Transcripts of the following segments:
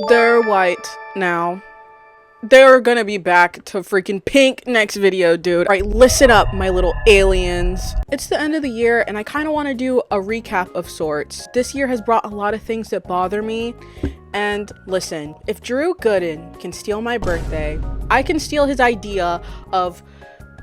They're white now. They're gonna be back to freaking pink next video, dude. Alright, listen up, my little aliens. It's the end of the year, and I kind of want to do a recap of sorts. This year has brought a lot of things that bother me. And listen, if Drew Gooden can steal my birthday, I can steal his idea of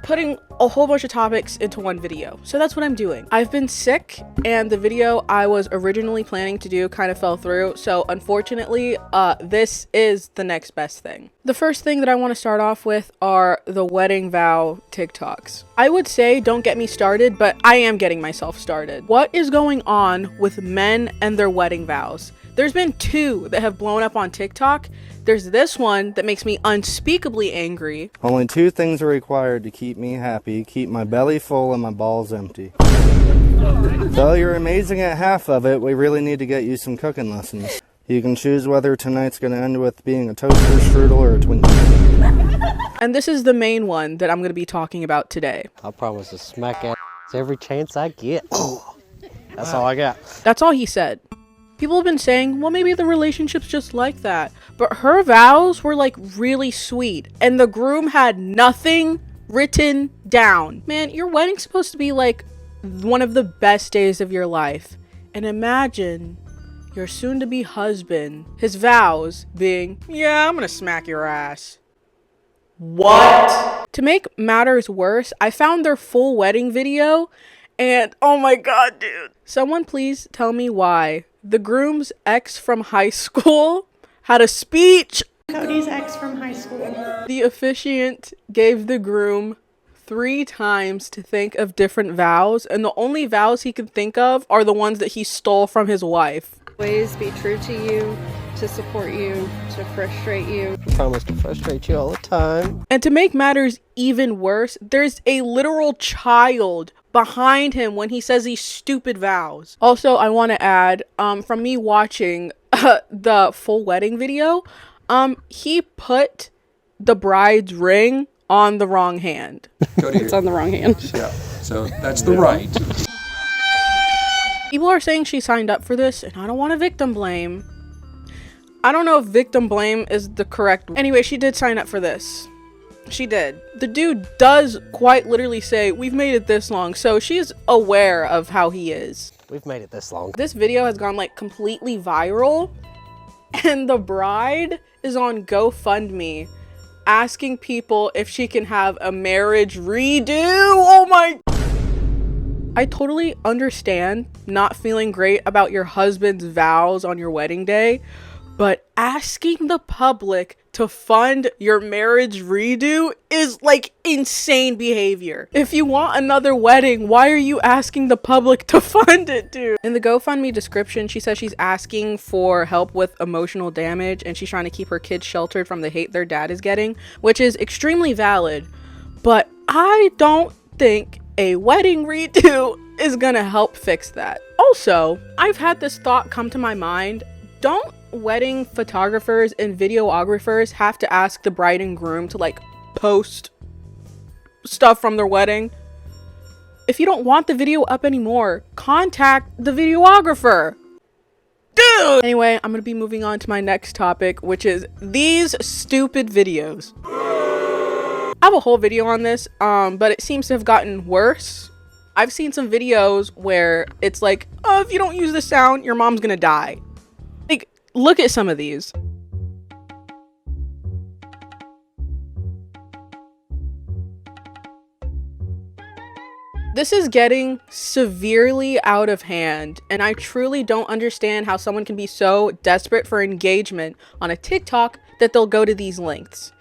putting a whole bunch of topics into one video. So that's what I'm doing. I've been sick, and the video I was originally planning to do kind of fell through. So unfortunately, this is the next best thing. The first thing that I want to start off with are the wedding vow TikToks. I would say don't get me started, but I am getting myself started. What is going on with men and their wedding vows? There's been two that have blown up on TikTok. There's this one that makes me unspeakably angry. Only two things are required to keep me happy. Keep my belly full and my balls empty. Though you're amazing at half of it, we really need to get you some cooking lessons. You can choose whether tonight's going to end with being a toaster, strudel, or a Twinkie. And this is the main one that I'm going to be talking about today. I promise to smack ass every chance I get. That's all I got. That's all he said. People have been saying, well, maybe the relationship's just like that. But her vows were like really sweet. And the groom had nothing written down. Man, your wedding's supposed to be like one of the best days of your life. And imagine your soon-to-be husband, his vows being, yeah, I'm gonna smack your ass. What? To make matters worse, I found their full wedding video. And oh my god, dude. Someone please tell me why the groom's ex from high school had a speech. Cody's ex from high school. The officiant gave the groom 3 times to think of different vows, and the only vows he could think of are the ones that he stole from his wife. Always be true to you, to support you, to frustrate you. I promise to frustrate you all the time. And to make matters even worse, there's a literal child behind him when he says these stupid vows. Also, I want to add, from me watching the full wedding video, he put the bride's ring on the wrong hand. It's on the wrong hand. Yeah, so that's the right. People are saying she signed up for this, and I don't want to victim blame. I don't know if victim blame is the correct. Anyway, she did sign up for this. She did. The dude does quite literally say, we've made it this long, so she's aware of how he is. We've made it this long. This video has gone like completely viral, and the bride is on GoFundMe asking people if she can have a marriage redo. Oh my. I totally understand not feeling great about your husband's vows on your wedding day, but asking the public to fund your marriage redo is like insane behavior. If you want another wedding, why are you asking the public to fund it, dude? In the GoFundMe description, she says she's asking for help with emotional damage, and she's trying to keep her kids sheltered from the hate their dad is getting, which is extremely valid. But I don't think a wedding redo is gonna help fix that. Also, I've had this thought come to my mind. Don't wedding photographers and videographers have to ask the bride and groom to like post stuff from their wedding? If you don't want the video up anymore, contact the videographer. Dude! Anyway, I'm gonna be moving on to my next topic, which is these stupid videos. I have a whole video on this, but it seems to have gotten worse. I've seen some videos where it's like, oh, if you don't use the sound, your mom's gonna die. Like, look at some of these. This is getting severely out of hand, and I truly don't understand how someone can be so desperate for engagement on a TikTok that they'll go to these lengths.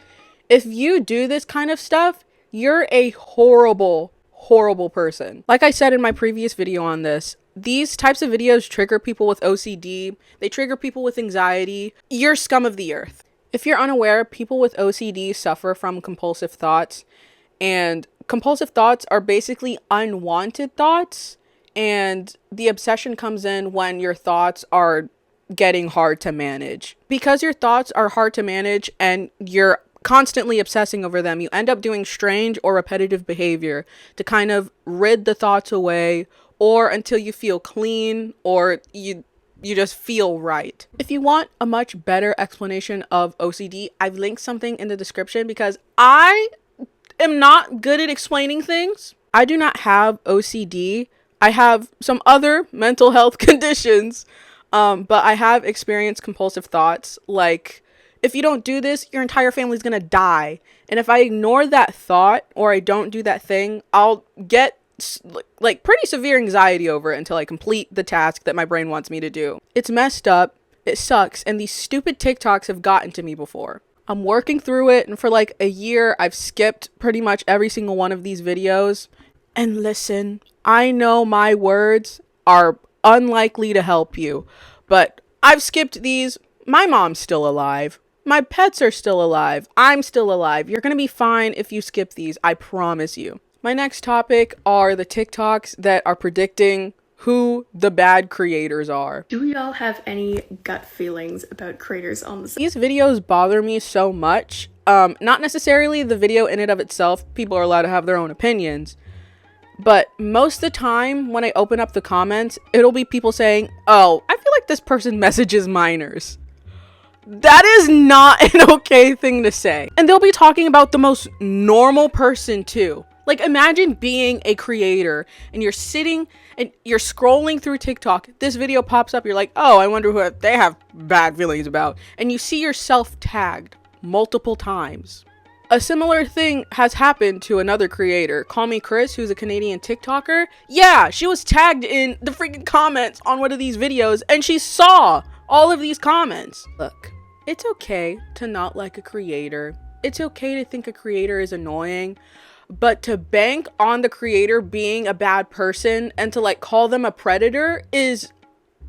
If you do this kind of stuff, you're a horrible, horrible person. Like I said in my previous video on this, these types of videos trigger people with OCD. They trigger people with anxiety. You're scum of the earth. If you're unaware, people with OCD suffer from compulsive thoughts. And compulsive thoughts are basically unwanted thoughts. And the obsession comes in when your thoughts are getting hard to manage. Because your thoughts are hard to manage and you're constantly obsessing over them, you end up doing strange or repetitive behavior to kind of rid the thoughts away, or until you feel clean, or you you just feel right. If you want a much better explanation of OCD, I've linked something in the description because I am not good at explaining things. I do not have OCD. I have some other mental health conditions, but I have experienced compulsive thoughts. Like, if you don't do this, your entire family's gonna die. And if I ignore that thought or I don't do that thing, I'll get like pretty severe anxiety over it until I complete the task that my brain wants me to do. It's messed up, it sucks, and these stupid TikToks have gotten to me before. I'm working through it, and for like a year, I've skipped pretty much every single one of these videos. And listen, I know my words are unlikely to help you, but I've skipped these. My mom's still alive. My pets are still alive. I'm still alive. You're gonna be fine if you skip these, I promise you. My next topic are the TikToks that are predicting who the bad creators are. Do y'all have any gut feelings about creators on the site? These videos bother me so much. Not necessarily the video in and of itself. People are allowed to have their own opinions. But most of the time when I open up the comments, it'll be people saying, oh, I feel like this person messages minors. That is not an okay thing to say. And they'll be talking about the most normal person too. Like, imagine being a creator and you're sitting and you're scrolling through TikTok. This video pops up. You're like, oh, I wonder who they have bad feelings about. And you see yourself tagged multiple times. A similar thing has happened to another creator. Call Me Chris, who's a Canadian TikToker. Yeah, she was tagged in the freaking comments on one of these videos and she saw all of these comments. Look, it's okay to not like a creator. It's okay to think a creator is annoying. But to bank on the creator being a bad person and to like call them a predator is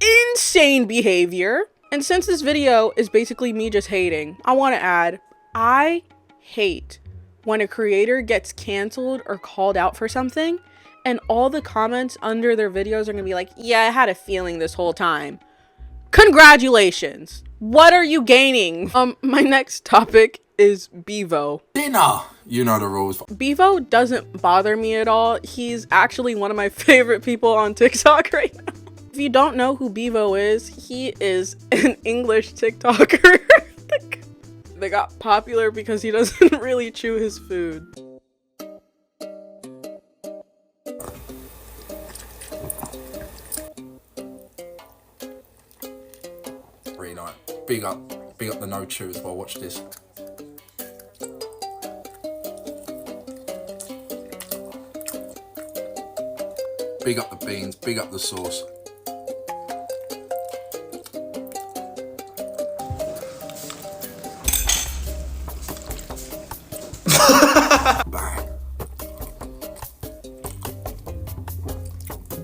insane behavior. And since this video is basically me just hating, I want to add, I hate when a creator gets canceled or called out for something and all the comments under their videos are gonna be like, yeah, I had a feeling this whole time. Congratulations. What are you gaining? My next topic is Bivo. Dinner! You know the rules. Bivo doesn't bother me at all. He's actually one of my favorite people on TikTok right now. If you don't know who Bivo is, he is an English TikToker. They got popular because he doesn't really chew his food. Really nice. Big up the no chew as well. Watch this. Big up the beans, big up the sauce. Bang.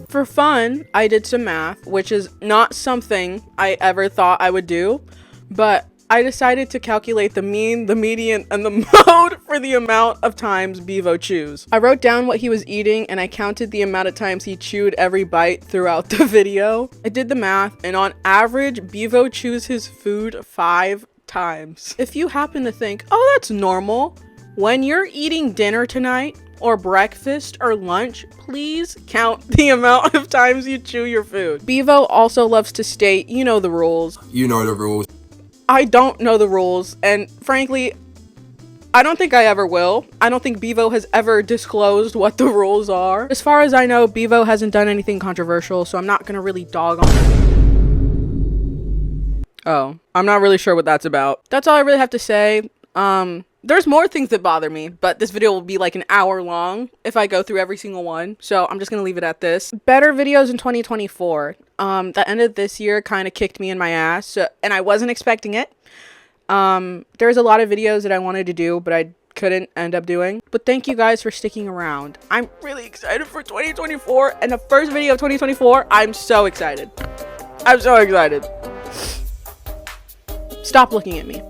For fun, I did some math, which is not something I ever thought I would do, but I decided to calculate the mean, the median, and the mode for the amount of times Bivo chews. I wrote down what he was eating and I counted the amount of times he chewed every bite throughout the video. I did the math and on average, Bivo chews his food 5 times. If you happen to think, oh, that's normal, when you're eating dinner tonight, or breakfast or lunch, please count the amount of times you chew your food. Bivo also loves to state, you know the rules. You know the rules. I don't know the rules, and frankly, I don't think I ever will. I don't think Bivo has ever disclosed what the rules are. As far as I know, Bivo hasn't done anything controversial, so I'm not gonna really dog on him. Oh, I'm not really sure what that's about. That's all I really have to say. There's more things that bother me, but this video will be like an hour long if I go through every single one. So I'm just going to leave it at this. Better videos in 2024. The end of this year kind of kicked me in my ass, and I wasn't expecting it. There's a lot of videos that I wanted to do, but I couldn't end up doing. But thank you guys for sticking around. I'm really excited for 2024, and the first video of 2024, I'm so excited. I'm so excited. Stop looking at me.